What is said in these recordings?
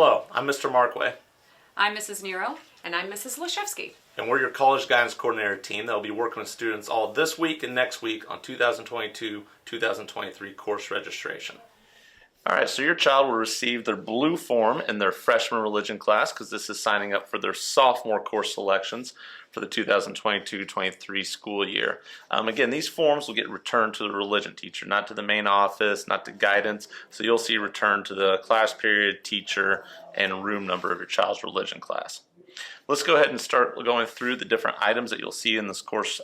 Hello, I'm Mr. Markway, I'm Mrs. Nero. And I'm Mrs. Lashevsky. and we're your College Guidance Coordinator team that will be working with students all this week and next week on 2022-2023 course registration. Alright, so your child will receive their blue form in their freshman religion class because this is signing up for their sophomore course selections for the 2022-23 school year. Again, these forms will get returned to the religion teacher, not to the main office, not to guidance. So you'll see returned to the class period, teacher, and room number of your child's religion class. Let's go ahead and start going through the different items that you'll see in this course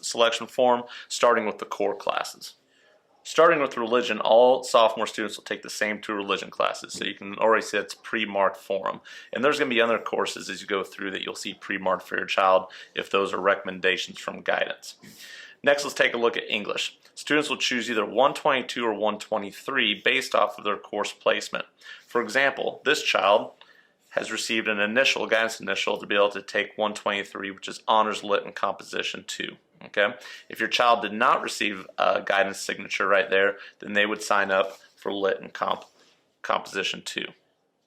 selection form, starting with the core classes. Starting with religion, all sophomore students will take the same two religion classes, so you can already see it's pre-marked for them. And there's going to be other courses as you go through that you'll see pre-marked for your child if those are recommendations from guidance. Next, let's take a look at English. Students will choose either 122 or 123 based off of their course placement. For example, this child has received an initial, guidance initial, to be able to take 123, which is Honors Lit and Composition 2. Okay, if your child did not receive a guidance signature right there, then they would sign up for Lit and Composition 2.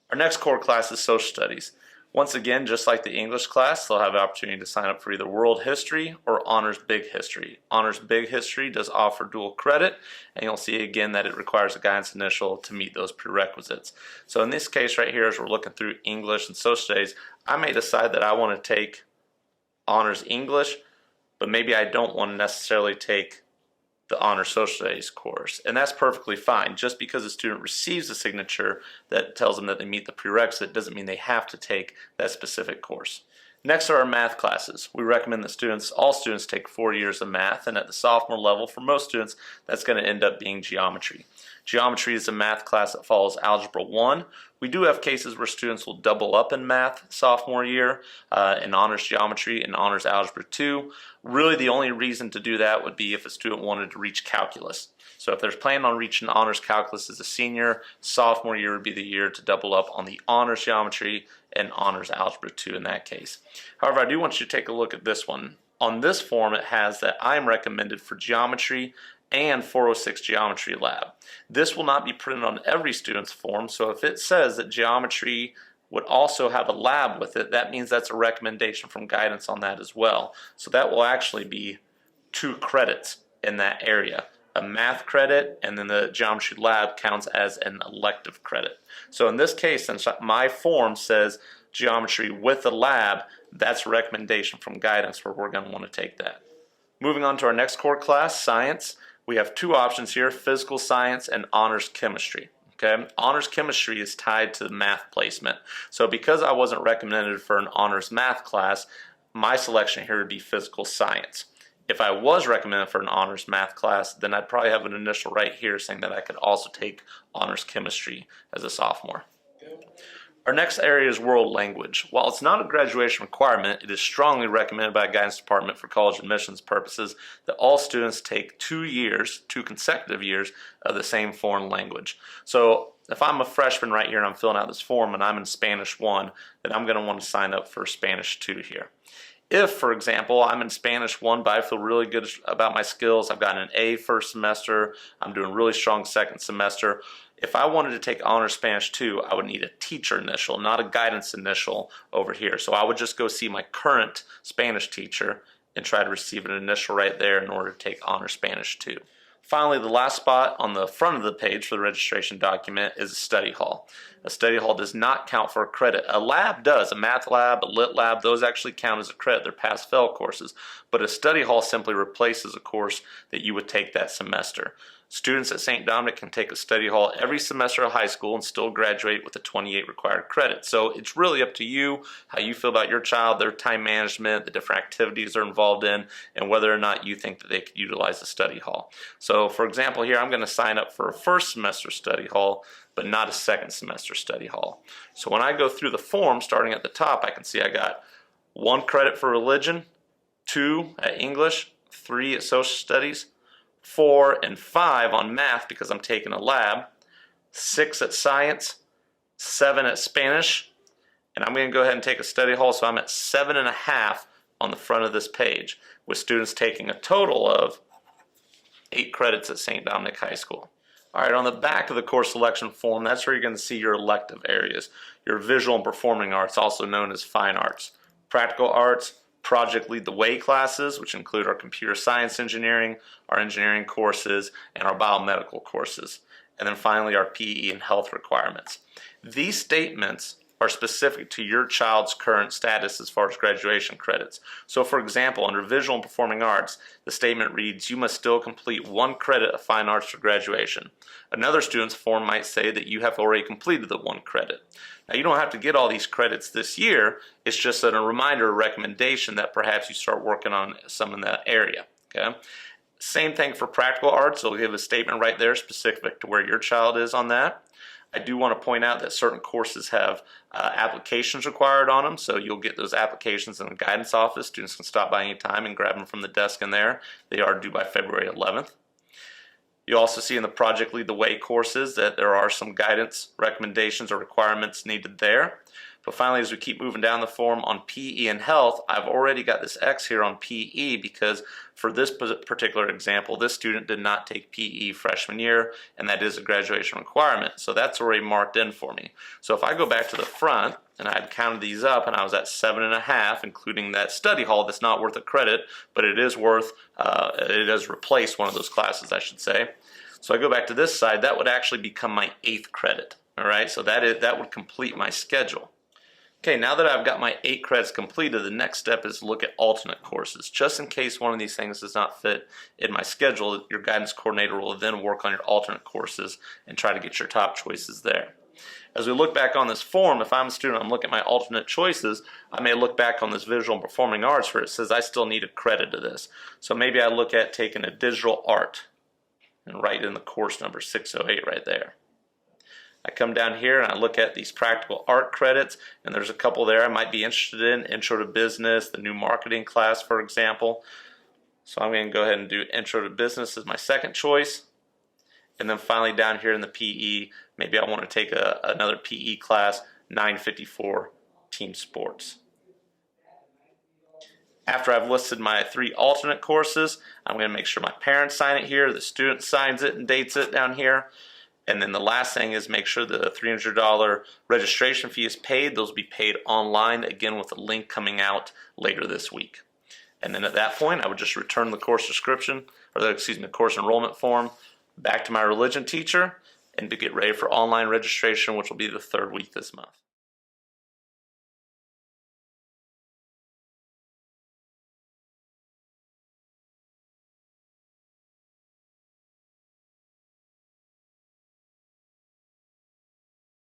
Our next core class is Social Studies. Once again, just like the English class, they'll have the opportunity to sign up for either World History or Honors Big History. Honors Big History does offer dual credit, and you'll see again that it requires a guidance initial to meet those prerequisites. So in this case right here, as we're looking through English and Social Studies, I may decide that I want to take Honors English, but maybe I don't want to necessarily take the Honors Social Studies course. And that's perfectly fine. Just because a student receives a signature that tells them that they meet the prerequisite doesn't mean they have to take that specific course. Next are our math classes. We recommend that all students take 4 years of math, and at the sophomore level, for most students, that's going to end up being geometry. Geometry is a math class that follows Algebra 1. We do have cases where students will double up in math sophomore year in Honors Geometry and Honors Algebra 2. Really, the only reason to do that would be if a student wanted to reach calculus. So if they're planning on reaching Honors Calculus as a senior, sophomore year would be the year to double up on the Honors Geometry and Honors Algebra 2 in that case. However, I do want you to take a look at this one. On this form, it has that I'm recommended for Geometry and 406 Geometry Lab. This will not be printed on every student's form, so if it says that Geometry would also have a lab with it, that means that's a recommendation from guidance on that as well. So that will actually be 2 credits in that area. A math credit, and then the geometry lab counts as an elective credit. So in this case, since my form says geometry with a lab, that's a recommendation from guidance where we're going to want to take that. Moving on to our next core class, science. We have 2 options here, physical science and honors chemistry. Okay, honors chemistry is tied to the math placement. So because I wasn't recommended for an honors math class, my selection here would be physical science. If I was recommended for an honors math class, then I'd probably have an initial right here saying that I could also take honors chemistry as a sophomore. Our next area is world language. While it's not a graduation requirement, it is strongly recommended by the guidance department for college admissions purposes that all students take 2 years, 2 consecutive years of the same foreign language. So if I'm a freshman right here and I'm filling out this form and I'm in Spanish 1, then I'm going to want to sign up for Spanish 2 here. If, for example, I'm in Spanish 1, but I feel really good about my skills, I've gotten an A first semester, I'm doing really strong second semester. If I wanted to take Honors Spanish 2, I would need a teacher initial, not a guidance initial over here. So I would just go see my current Spanish teacher and try to receive an initial right there in order to take Honors Spanish 2. Finally, the last spot on the front of the page for the registration document is a study hall. A study hall does not count for a credit. A lab does. A math lab, a lit lab, those actually count as a credit. They're pass-fail courses. But a study hall simply replaces a course that you would take that semester. Students at St. Dominic can take a study hall every semester of high school and still graduate with the 28 required credits. So it's really up to you how you feel about your child, their time management, the different activities they're involved in, and whether or not you think that they could utilize a study hall. So for example here, I'm going to sign up for a first semester study hall, but not a second semester study hall. So when I go through the form, starting at the top, I can see I got 1 credit for religion, 2 at English, 3 at social studies, 4 and 5 on math because I'm taking a lab, 6 at science, 7 at Spanish, and I'm going to go ahead and take a study hall, so I'm at 7.5 on the front of this page, with students taking a total of 8 credits at St. Dominic High School. All right, on the back of the course selection form, that's where you're going to see your elective areas. Your visual and performing arts, also known as fine arts. Practical arts, project lead the way classes, which include our computer science engineering, our engineering courses, and our biomedical courses. And then finally, our PE and health requirements. These statements are specific to your child's current status as far as graduation credits. So for example, under visual and performing arts, the statement reads, you must still complete 1 credit of fine arts for graduation. Another student's form might say that you have already completed the 1 credit. Now you don't have to get all these credits this year, it's just a reminder or recommendation that perhaps you start working on some in that area. Okay? Same thing for practical arts, it'll give a statement right there specific to where your child is on that. I do want to point out that certain courses have applications required on them, so you'll get those applications in the guidance office. Students can stop by any time and grab them from the desk in there. They are due by February 11th. You also see in the Project Lead the Way courses that there are some guidance recommendations or requirements needed there. But finally, as we keep moving down the form on PE and health, I've already got this X here on PE because for this particular example, this student did not take PE freshman year, and that is a graduation requirement. So that's already marked in for me. So if I go back to the front, and I had counted these up, and I was at 7.5, including that study hall that's not worth a credit, but it is worth, it does replace one of those classes, I should say. So I go back to this side, that would actually become my 8th credit. All right, so that would complete my schedule. Okay, now that I've got my 8 credits completed, the next step is to look at alternate courses. Just in case one of these things does not fit in my schedule, your guidance coordinator will then work on your alternate courses and try to get your top choices there. As we look back on this form, if I'm a student, I'm looking at my alternate choices, I may look back on this visual and performing arts where it says I still need a credit to this. So maybe I look at taking a digital art and write in the course number 608 right there. I come down here and I look at these practical art credits, and there's a couple there I might be interested in. Intro to Business, the new marketing class, for example. So I'm going to go ahead and do Intro to Business as my second choice. And then finally down here in the PE, maybe I want to take another PE class, 954 Team Sports. After I've listed my 3 alternate courses, I'm going to make sure my parents sign it here, the student signs it and dates it down here. And then the last thing is make sure the $300 registration fee is paid. Those will be paid online, again with a link coming out later this week. And then at that point, I would just return the course description, or the course enrollment form back to my religion teacher and to get ready for online registration, which will be the 3rd week this month.